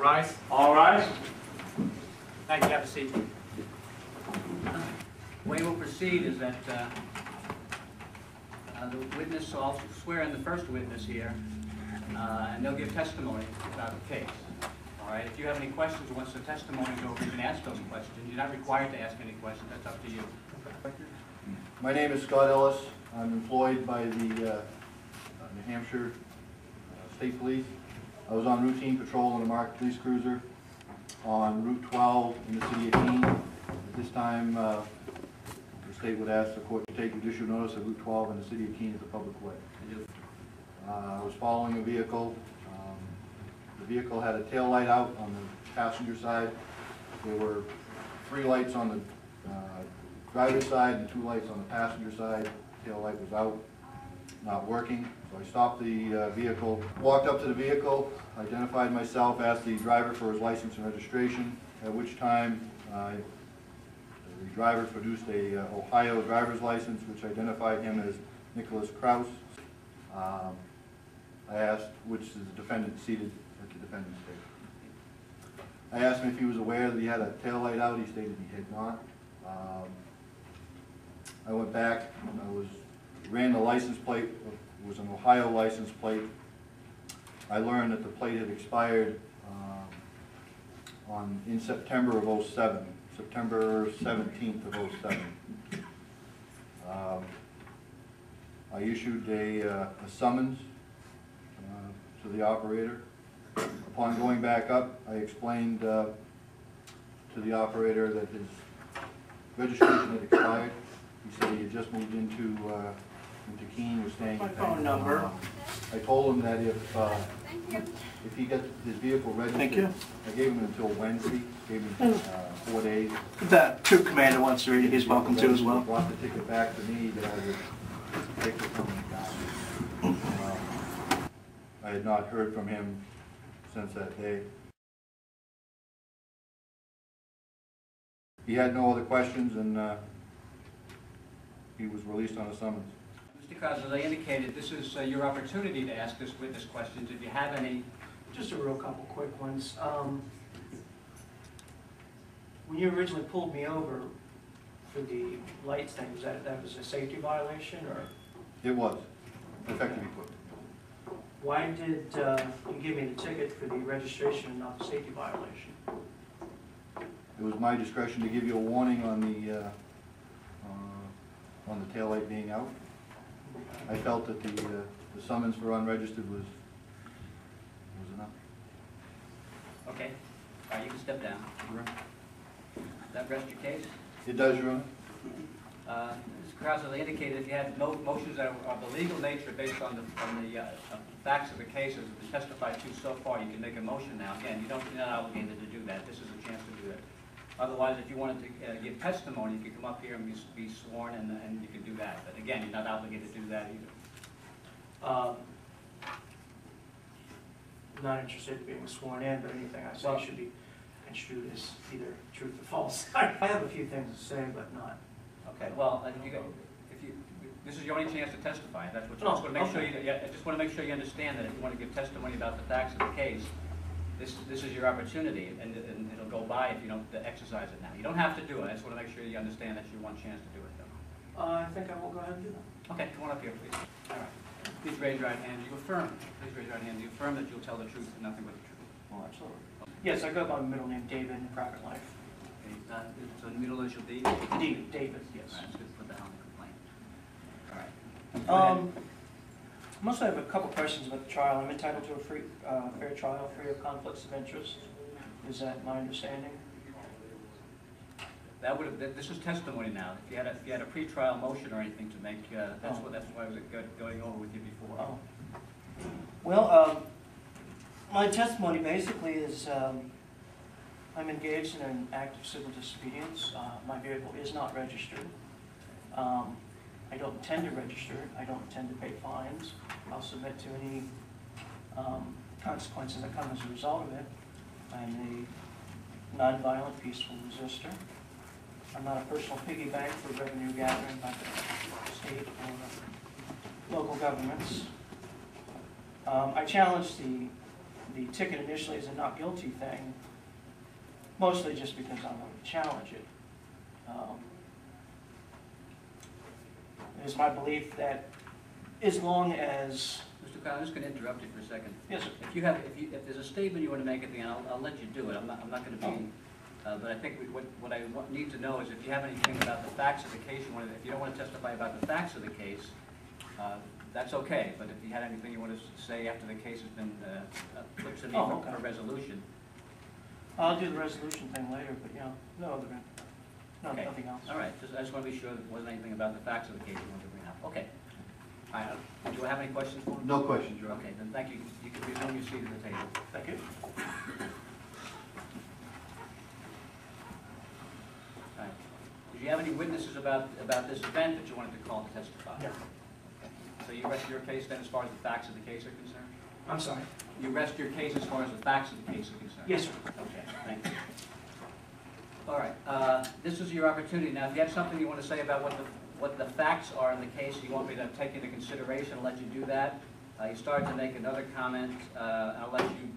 rise. All rise. Thank you. Have a seat. The way we'll proceed is that the witness will also swear in the first witness here, and they'll give testimony about the case. All right. If you have any questions once the testimony is over, you can ask those questions. You're not required to ask any questions. That's up to you. My name is Scott Ellis. I'm employed by the New Hampshire State Police. I was on routine patrol in a marked police cruiser on Route 12 in the city of Keene. At this time, the state would ask the court to take judicial notice of Route 12 in the city of Keene as a public way. I was following a vehicle. The vehicle had a tail light out on the passenger side. There were 3 lights on the driver's side and 2 lights on the passenger side. The tail light was out, not working. So I stopped the vehicle, walked up to the vehicle, identified myself, asked the driver for his license and registration, at which time the driver produced a Ohio driver's license, which identified him as Nicholas Kraus. I asked, which is the defendant seated at the defendant's table. I asked him if he was aware that he had a tail light out. He stated he had not. I went back and ran the license plate. It was an Ohio license plate. I learned that the plate had expired in September of 07, September 17th of 07. I issued a summons to the operator. Upon going back up, I explained to the operator that his registration had expired. He said he had just moved into Keene, was staying. My phone number. I told him that if he got his vehicle registered, Thank you. I gave him until Wednesday, gave him 4 days. If that troop commander wants to read it, he's welcome to as well. He brought the ticket back to me that I would take it from him. I had not heard from him since that day. He had no other questions, and he was released on a summons. Mr. Krause, as I indicated, this is your opportunity to ask this witness questions. If you have any. Just a real couple quick ones. When you originally pulled me over for the lights thing, that was a safety violation, or? It was, effectively put. Why did you give me the ticket for the registration and not the safety violation? It was my discretion to give you a warning on the taillight being out. I felt that the summons for unregistered was enough. Okay. All right, you can step down. Sure. Does that rest your case? It does, Your Honor. Mr. Krause, as I indicated, if you had no motions that are of the legal nature based on the facts of the case as been testified to so far, you can make a motion now. Again, you're not obligated to do that. This is a chance to do that. Otherwise, if you wanted to give testimony, you could come up here and be sworn, and you could do that. But again, you're not obligated to do that either. Not interested in being sworn in, but anything I say should be construed as either truth or false. I have a few things to say, but not. Okay. Well, this is your only chance to testify. That's what you just want to make sure. I just want to make sure you understand that if you want to give testimony about the facts of the case, this is your opportunity, and it'll go by if you don't exercise it now. You don't have to do it. I just want to make sure you understand that's your one chance to do it, though. I think I will go ahead and do that. Okay, come on up here, please. All right. Please raise your right hand. Do you affirm? Please raise your right hand. Do you affirm that you'll tell the truth and nothing but the truth? Oh, absolutely. Yes, I go by my middle name, David, in private life. Okay. So the middle initial D? David, yes. All right, let's just put that on the complaint. All right. I must have a couple questions about the trial. I'm entitled to a fair trial, free of conflicts of interest. Is that my understanding? That would have. This is testimony now. If you had a pre-trial motion or anything to make, that's why I was going over with you before. Oh. Well, my testimony basically is I'm engaged in an act of civil disobedience. My vehicle is not registered. I don't intend to register it. I don't intend to pay fines. I'll submit to any consequences that come as a result of it. I'm a nonviolent, peaceful resistor. I'm not a personal piggy bank for revenue gathering by the state or local governments. I challenge the the ticket initially is a not guilty thing, mostly just because I want to challenge it. It is my belief that as long as... Mr. Crown, I'm just going to interrupt you for a second. Yes, sir. If there's a statement you want to make at the end, I'll let you do it. I'm not going to be... but I think what I need to know is if you have anything about the facts of the case, if you don't want to testify about the facts of the case, that's okay. But if you had anything you want to say after the case has been put to me for resolution. I'll do the resolution thing later, but yeah, nothing else. All right, I just want to be sure there wasn't anything about the facts of the case you wanted to bring up. Okay. All right, do I have any questions for him? No questions, Your Honor. Okay, then thank you. You can resume your seat at the table. Thank you. All right. Did you have any witnesses about this event that you wanted to call to testify? No. Okay. So you rest your case then as far as the facts of the case are concerned? I'm sorry. You rest your case as far as the facts of the case are concerned? Yes, sir. Okay, thank you. All right, this is your opportunity. Now, if you have something you want to say about what the facts are in the case, you want me to take into consideration, I'll let you do that. You started to make another comment, I'll let you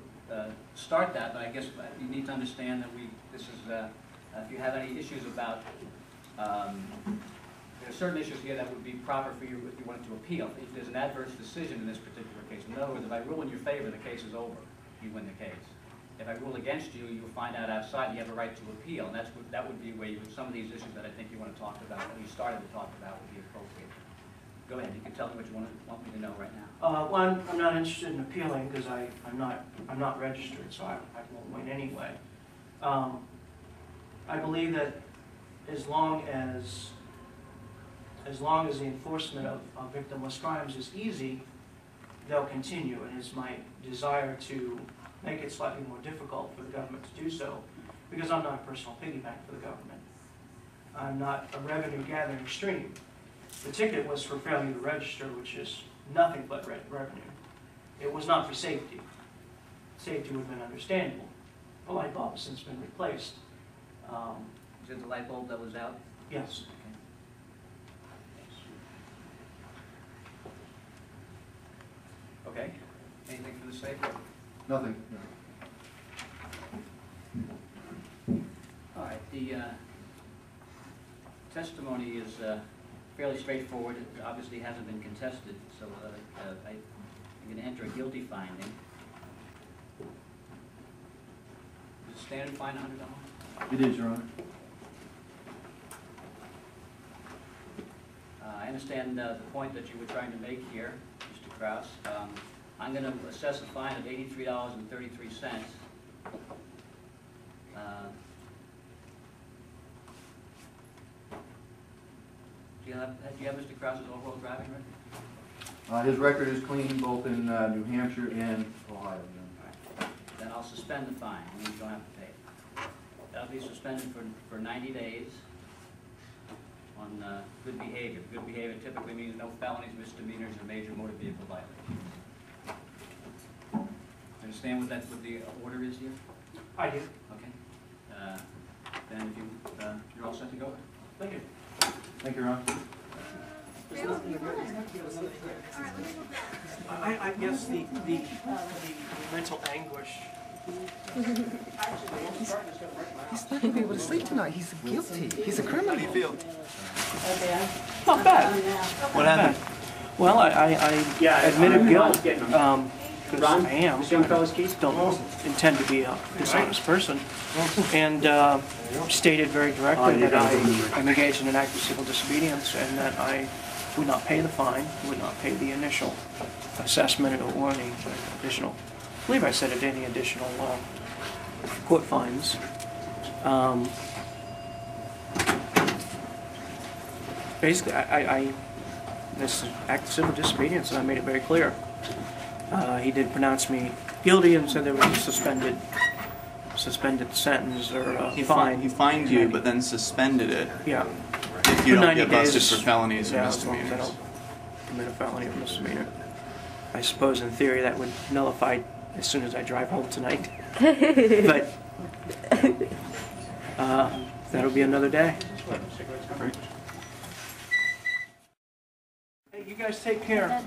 start that, but I guess you need to understand that if you have any issues about, there are certain issues here that would be proper for you if you wanted to appeal. If there's an adverse decision in this particular case, in other words, if I rule in your favor, the case is over. You win the case. If I rule against you, you'll find out outside you have a right to appeal, and that would be where some of these issues that I think you want to talk about, or you started to talk about, would be appropriate. Go ahead. You can tell me what you want me to know right now. Well, I'm not interested in appealing because I'm not registered, so I won't win anyway. I believe that as long as the enforcement of victimless crimes is easy, they'll continue, and it's my desire to make it slightly more difficult for the government to do so, because I'm not a personal piggy bank for the government. I'm not a revenue gathering stream. The ticket was for failure to register, which is nothing but revenue. It was not for safety. Safety would have been understandable. The light bulb has since been replaced. Is it the light bulb that was out? Yes. Okay. Anything for the sake? Nothing. All right. The testimony is fairly straightforward. It obviously hasn't been contested, so I'm going to enter a guilty finding. Is it standard fine $100? It is, Your Honor. I understand the point that you were trying to make here, Mr. Krause. I'm going to assess a fine of $83.33. Do you have Mr. Krause's overall driving record? His record is clean both in New Hampshire and Ohio. Right. Then I'll suspend the fine, and you don't have to pay it. That'll be suspended for 90 days on good behavior. Good behavior typically means no felonies, misdemeanors, or major motor vehicle violations. Understand what the order is here? I do. Okay. Then if you're all set to go. Thank you. Thank you, Your Honor. I guess the mental anguish. He's not going to be able to sleep tonight. He's guilty. He's a criminal. How do you feel? Not bad. What happened? Well, I admitted guilt. Because I am. Don't intend to be a dishonest person. And stated very directly that I'm engaged in an act of civil disobedience and that I would not pay the fine, would not pay the initial assessment or any additional, I believe I said it, any additional court fines. Basically, this act of civil disobedience, and I made it very clear. He did pronounce me guilty and said there was a suspended sentence or fine. He fined you, but then suspended it. Yeah. If you For don't 90 get busted days, for felonies or as long as I misdemeanors. don't commit a felony or misdemeanor. I suppose in theory that would nullify as soon as I drive home tonight. But that'll be another day. Hey, you guys take care.